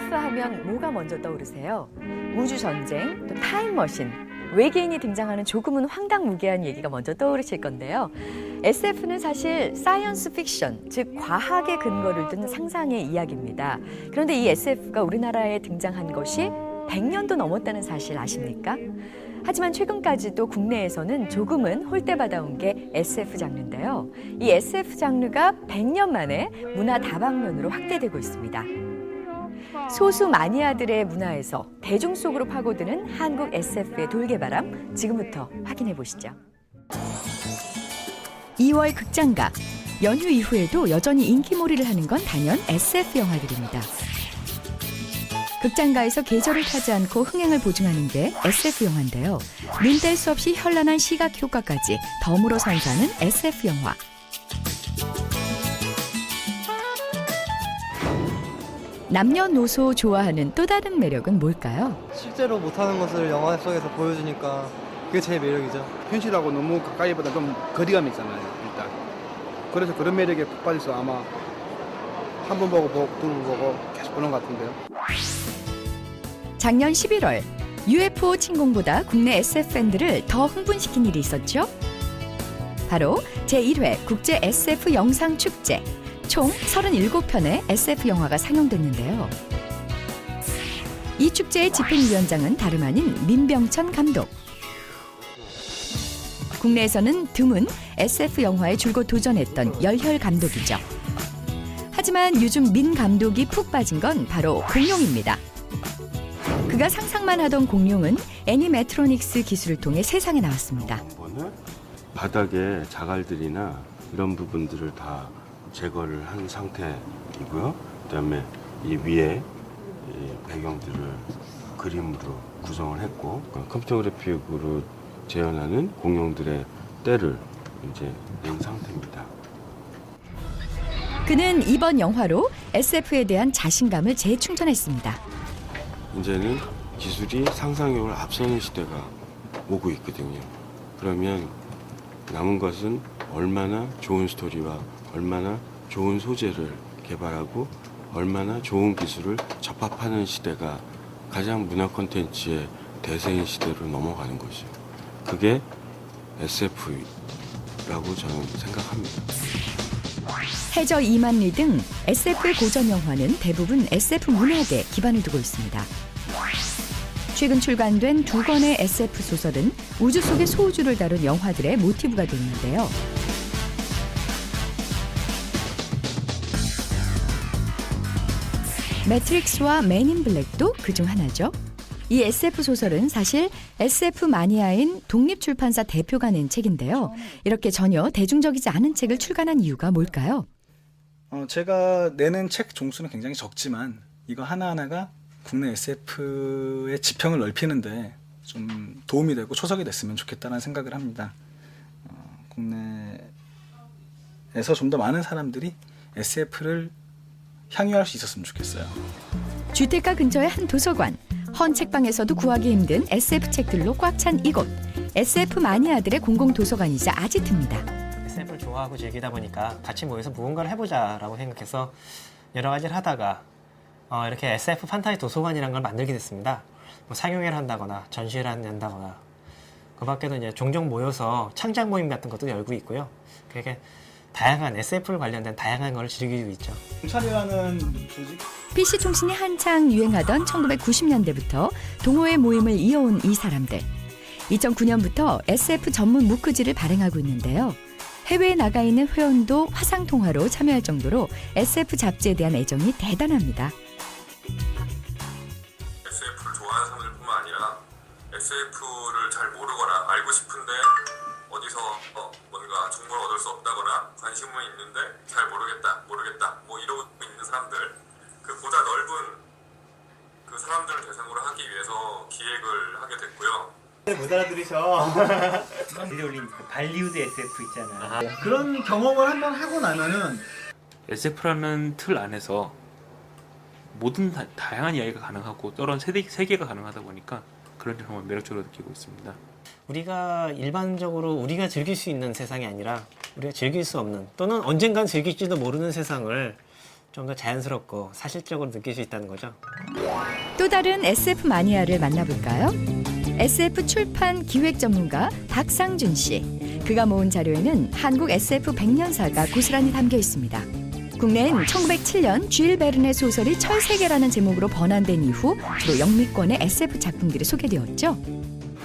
SF 하면 뭐가 먼저 떠오르세요? 우주전쟁, 또 타임머신, 외계인이 등장하는 조금은 황당무계한 얘기가 먼저 떠오르실 건데요. SF는 사실 사이언스 픽션, 즉 과학의 근거를 둔 상상의 이야기입니다. 그런데 이 SF가 우리나라에 등장한 것이 100년도 넘었다는 사실 아십니까? 하지만 최근까지도 국내에서는 조금은 홀대받아온 게 SF 장르인데요. 이 SF 장르가 100년 만에 문화 다방면으로 확대되고 있습니다. 소수 마니아들의 문화에서 대중 속으로 파고드는 한국 SF의 돌개바람, 지금부터 확인해 보시죠. 2월 극장가, 연휴 이후에도 여전히 인기몰이를 하는 건 단연 SF 영화들입니다. 극장가에서 계절을 타지 않고 흥행을 보증하는 게 SF 영화인데요. 눈 뗄 수 없이 현란한 시각 효과까지 덤으로 선사하는 SF 영화. 남녀노소 좋아하는 또 다른 매력은 뭘까요? 실제로 못하는 것을 영화 속에서 보여주니까 그게 제일 매력이죠. 현실하고 너무 가까이보다 좀 거리감이 있잖아요, 일단. 그래서 그런 매력에 푹 빠져서 아마 한 번 보고 두 번 보고 계속 보는 것 같은데요. 작년 11월 UFO 침공보다 국내 SF 팬들을 더 흥분시킨 일이 있었죠. 바로 제1회 국제 SF 영상 축제. 총 37편의 SF 영화가 상영됐는데요. 이 축제의 집행위원장은 다름 아닌 민병천 감독. 국내에서는 드문 SF 영화에 줄곧 도전했던 열혈 감독이죠. 하지만 요즘 민 감독이 푹 빠진 건 바로 공룡입니다. 그가 상상만 하던 공룡은 애니메트로닉스 기술을 통해 세상에 나왔습니다. 바닥에 자갈들이나 이런 부분들을 다 제거를 한 상태이고요. 그다음에 이 위에 이 배경들을 그림으로 구성을 했고 컴퓨터 그래픽으로 재현하는 공룡들의 떼를 이제 낸 상태입니다. 그는 이번 영화로 SF에 대한 자신감을 재충전했습니다. 이제는 기술이 상상력을 앞서는 시대가 오고 있거든요. 그러면 남은 것은 얼마나 좋은 스토리와 얼마나 좋은 소재를 개발하고 얼마나 좋은 기술을 접합하는 시대가 가장 문화 콘텐츠의 대세인 시대로 넘어가는 것이요. 그게 SF라고 저는 생각합니다. 해저 2만리 등 SF 고전 영화는 대부분 SF 문학에 기반을 두고 있습니다. 최근 출간된 2권의 SF 소설은 우주 속의 소우주를 다룬 영화들의 모티브가 됐는데요. 매트릭스와 맨 인 블랙도 그중 하나죠. 이 SF 소설은 사실 SF 마니아인 독립출판사 대표가 낸 책인데요. 이렇게 전혀 대중적이지 않은 책을 출간한 이유가 뭘까요? 제가 내는 책 종수는 굉장히 적지만 이거 하나하나가 국내 SF의 지평을 넓히는데 좀 도움이 되고 초석이 됐으면 좋겠다는 생각을 합니다. 국내에서 좀 더 많은 사람들이 SF를 향유할 수 있었으면 좋겠어요. 주택가 근처의 한 도서관. 헌 책방에서도 구하기 힘든 SF 책들로 꽉 찬 이곳. SF 마니아들의 공공도서관이자 아지트입니다. SF를 좋아하고 즐기다 보니까 같이 모여서 무언가를 해보자라고 생각해서 여러 가지를 하다가 이렇게 SF 판타지 도서관이라는 걸 만들게 됐습니다. 뭐 상영회를 한다거나 전시회를 한다거나 그 밖에도 이제 종종 모여서 창작 모임 같은 것도 열고 있고요. 그렇게 다양한 SF를 관련된 다양한 걸 즐기고 있죠. 경찰이라는 조직? PC 통신이 한창 유행하던 1990년대부터 동호회 모임을 이어온 이 사람들. 2009년부터 SF 전문 무크지를 발행하고 있는데요. 해외에 나가 있는 회원도 화상통화로 참여할 정도로 SF 잡지에 대한 애정이 대단합니다. SF를 좋아하는 사람들뿐만 아니라 SF를 잘 모르거나 알고 싶은데 어디서 뭔가 정보를 얻을 수 없다거나 관심은 있는데 잘 모르겠다 뭐 이러고 있는 사람들, 그 보다 넓은 그 사람들을 대상으로 하기 위해서 기획을 하게 됐고요. 못 알아들으셔. 이제 올린 발리우드 SF 있잖아요. 그런 경험을 한번 하고 나면은 SF라는 틀 안에서 모든 다양한 이야기가 가능하고 여러 세계가 가능하다 보니까 그런 점을 정말 매력적으로 느끼고 있습니다. 우리가 일반적으로 우리가 즐길 수 있는 세상이 아니라 우리가 즐길 수 없는 또는 언젠간 즐길지도 모르는 세상을 좀 더 자연스럽고 사실적으로 느낄 수 있다는 거죠. 또 다른 SF 마니아를 만나볼까요? SF 출판 기획 전문가 박상준 씨. 그가 모은 자료에는 한국 SF 100년사가 고스란히 담겨 있습니다. 국내엔 1907년 쥘 베른의 소설이 철세계라는 제목으로 번안된 이후 주로 영미권의 SF 작품들이 소개되었죠.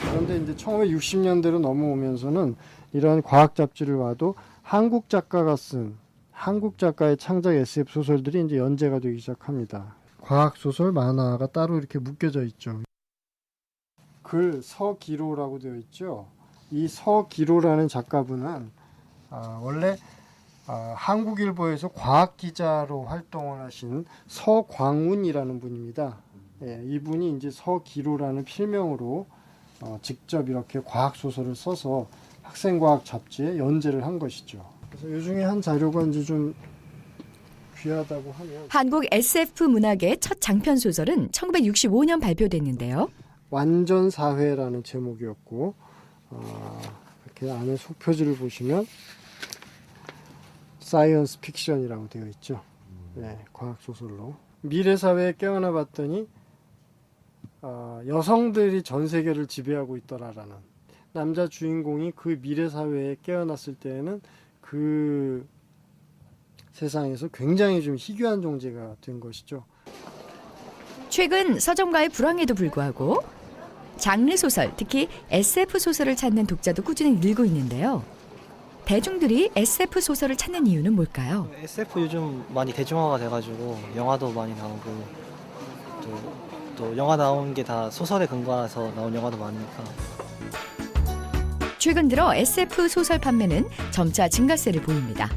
그런데 이제 1960년대로 넘어오면서는 이런 과학 잡지를 봐도 한국 작가가 쓴 한국 작가의 창작 SF 소설들이 이제 연재가 되기 시작합니다. 과학 소설, 만화가 따로 이렇게 묶여져 있죠. 글 서기로라고 되어 있죠. 이 서기로라는 작가분은 원래 한국일보에서 과학 기자로 활동을 하신 서광운이라는 분입니다. 예, 이분이 이제 서기로라는 필명으로 직접 이렇게 과학 소설을 써서 학생과학 잡지에 연재를 한 것이죠. 그래서 이 중에 한 자료가 이제 좀 귀하다고 하면 한국 SF 문학의 첫 장편 소설은 1965년 발표됐는데요. 완전 사회라는 제목이었고 이렇게 안에 속표지를 보시면 사이언스 픽션이라고 되어 있죠. 네, 과학 소설로 미래 사회에 깨어나 봤더니 여성들이 전 세계를 지배하고 있더라라는 남자 주인공이 그 미래 사회에 깨어났을 때에는 그 세상에서 굉장히 좀 희귀한 존재가 된 것이죠. 최근 서점가의 불황에도 불구하고 장르 소설, 특히 SF 소설을 찾는 독자도 꾸준히 늘고 있는데요. 대중들이 SF 소설을 찾는 이유는 뭘까요? SF 요즘 많이 대중화가 돼가지고 영화도 많이 나오고 또 영화 나온 게 다 소설에 근거해서 나온 영화도 많으니까. 최근 들어 SF 소설 판매는 점차 증가세를 보입니다.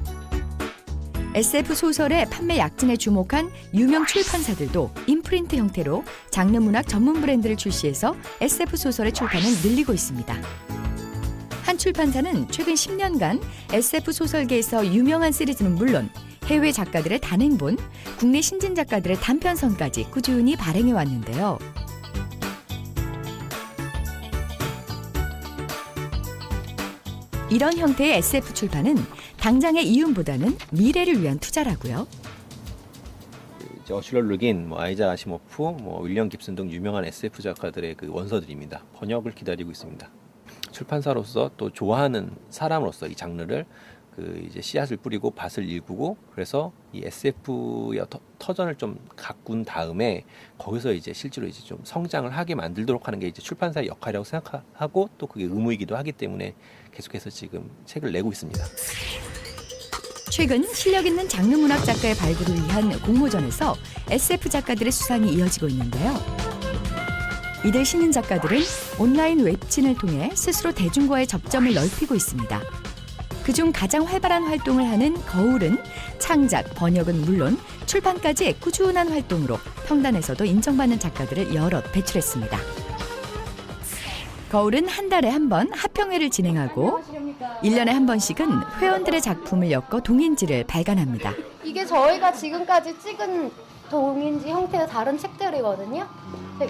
SF 소설의 판매 약진에 주목한 유명 출판사들도 인프린트 형태로 장르 문학 전문 브랜드를 출시해서 SF 소설의 출판을 늘리고 있습니다. 한 출판사는 최근 10년간 SF 소설계에서 유명한 시리즈는 물론 해외 작가들의 단행본, 국내 신진 작가들의 단편선까지 꾸준히 발행해 왔는데요. 이런 형태의 SF 출판은 당장의 이윤보다는 미래를 위한 투자라고요. 어슐러 르긴, 아이작 아시모프, 윌리엄 깁슨 등 유명한 SF 작가들의 그 원서들입니다. 번역을 기다리고 있습니다. 출판사로서 또 좋아하는 사람으로서 이 장르를 이제 씨앗을 뿌리고 밭을 일구고 그래서 이 SF의 터전을 좀 가꾼 다음에 거기서 이제 실제로 이제 좀 성장을 하게 만들도록 하는 게 이제 출판사의 역할이라고 생각하고 또 그게 의무이기도 하기 때문에 계속해서 지금 책을 내고 있습니다. 최근 실력 있는 장르 문학 작가의 발굴을 위한 공모전에서 SF 작가들의 수상이 이어지고 있는데요. 이들 신인 작가들은 온라인 웹진을 통해 스스로 대중과의 접점을 넓히고 있습니다. 그중 가장 활발한 활동을 하는 거울은 창작, 번역은 물론 출판까지 꾸준한 활동으로 평단에서도 인정받는 작가들을 여럿 배출했습니다. 거울은 한 달에 한 번 합평회를 진행하고 1년에 한 번씩은 회원들의 작품을 엮어 동인지를 발간합니다. 이게 저희가 지금까지 찍은 동인지 형태의 다른 책들이거든요.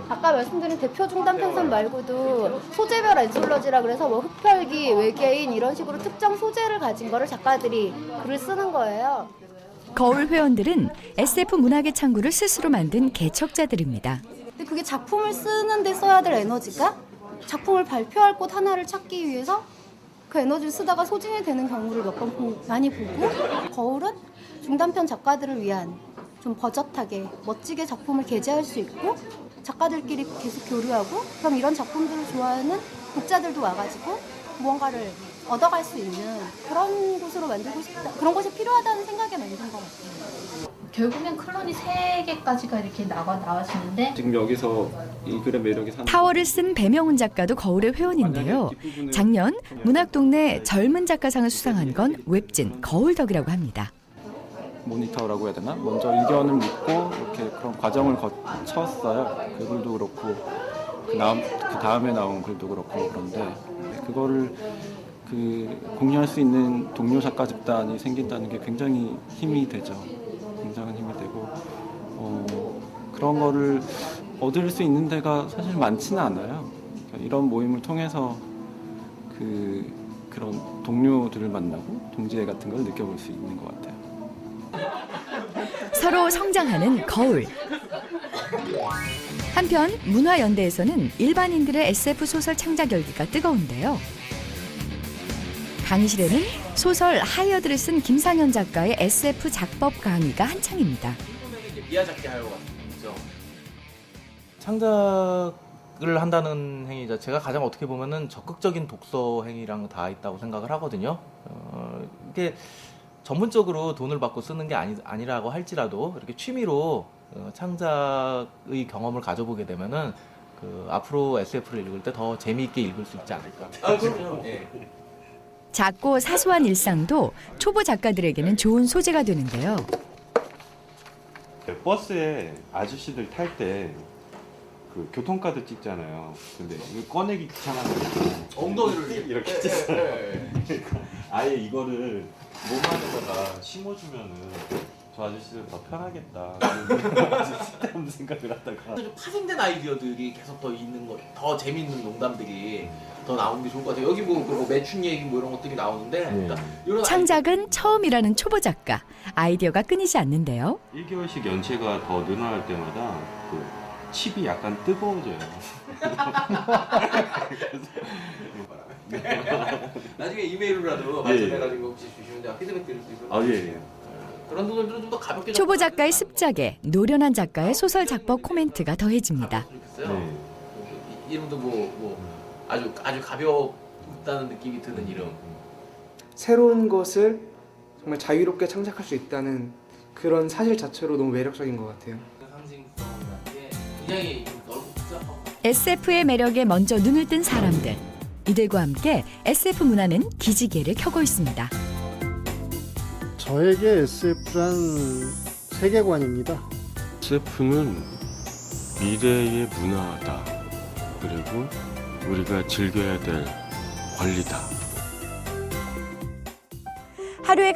아까 말씀드린 대표 중단 편선 말고도 소재별 엔솔러지라 그래서 흡혈귀, 외계인 이런 식으로 특정 소재를 가진 거를 작가들이 글을 쓰는 거예요. 거울 회원들은 SF 문학의 창구를 스스로 만든 개척자들입니다. 근데 그게 작품을 쓰는데 써야 될 에너지가 작품을 발표할 곳 하나를 찾기 위해서 그 에너지를 쓰다가 소진이 되는 경우를 몇 번 많이 보고 거울은 중단편 작가들을 위한 좀 버젓하게 멋지게 작품을 게재할 수 있고 작가들끼리 계속 교류하고 그럼 이런 작품들을 좋아하는 독자들도 와가지고 무언가를 얻어갈 수 있는 그런 곳으로 만들고 싶다. 그런 곳이 필요하다는 생각에 만든 것 같아요. 결국엔 클론이 3개까지가 이렇게 나와지는데 지금 여기서 이 글의 매력이 타워를 쓴 배명훈 작가도 거울의 회원인데요. 작년 문학동네 젊은 작가상을 수상한 건 웹진 거울덕이라고 합니다. 모니터라고 해야 되나? 먼저 의견을 묻고 이렇게 그런 과정을 거쳤어요. 그 글도 그렇고 그 다음에 나온 글도 그렇고 그런데 그거를 공유할 수 있는 동료 작가 집단이 생긴다는 게 굉장히 힘이 되죠. 굉장한 힘이 되고 그런 거를 얻을 수 있는 데가 사실 많지는 않아요. 그러니까 이런 모임을 통해서 그런 동료들을 만나고 동지애 같은 걸 느껴볼 수 있는 것 같아요. 서로 성장하는 거울. 한편 문화연대에서는 일반인들의 SF 소설 창작 열기가 뜨거운데요. 강의실에는 소설 하이어드를 쓴 김상현 작가의 SF 작법 강의가 한창입니다. 미야자키 하야오가 있죠. 창작을 한다는 행위 자체가 가장 어떻게 보면은 적극적인 독서 행위랑 다 있다고 생각을 하거든요. 이게 전문적으로 돈을 받고 쓰는 게 아니라고 할지라도 이렇게 취미로 창작의 경험을 가져보게 되면은 앞으로 SF를 읽을 때 더 재미있게 읽을 수 있지 않을까. 그렇죠. 예. 작고 사소한 일상도 초보 작가들에게는 좋은 소재가 되는데요. 버스에 아저씨들 탈 때 그 교통카드 찍잖아요. 근데 이거 꺼내기 귀찮아서 엉덩이를 이렇게 찍어요. 그러니까 아예 이거를 몸 안에다가 심어주면은 저 아저씨들 더 편하겠다. 쓸데없는 생각을 하다가 좀 파생된 아이디어들이 계속 더 있는 거, 더 재밌는 농담들이 더 나오는 게 좋을 것 같아요. 여기 뭐 매춘 얘기 뭐 이런 것들이 나오는데 그러니까 이런 창작은 처음이라는 초보 작가. 아이디어가 끊이지 않는데요. 1개월씩 연체가 더 늘어날 때마다 그 칩이 약간 뜨거워져요. 나중에 이메일로라도 발전해가지고 혹시 주시면 제가 피드백 드릴 수 있어요. 아 예. 그런 부분들은 좀 더 가볍게 초보 작가의 습작에 노련한 작가의 소설 작법 코멘트가 더해집니다. 좋겠어요. 이름도 뭐 아주 가볍다는 느낌이 드는 이름. 새로운 것을 정말 자유롭게 창작할 수 있다는 그런 사실 자체로 너무 매력적인 것 같아요. 굉장히 넓고 복잡하고. SF의 매력에 먼저 눈을 뜬 사람들. 이들과 함께 SF 문화는 기지개를 켜고 있습니다. 저에게 SF란 세계관입니다. SF는 미래의 문화다. 그리고 우리가 즐겨야 될 권리다. 하루에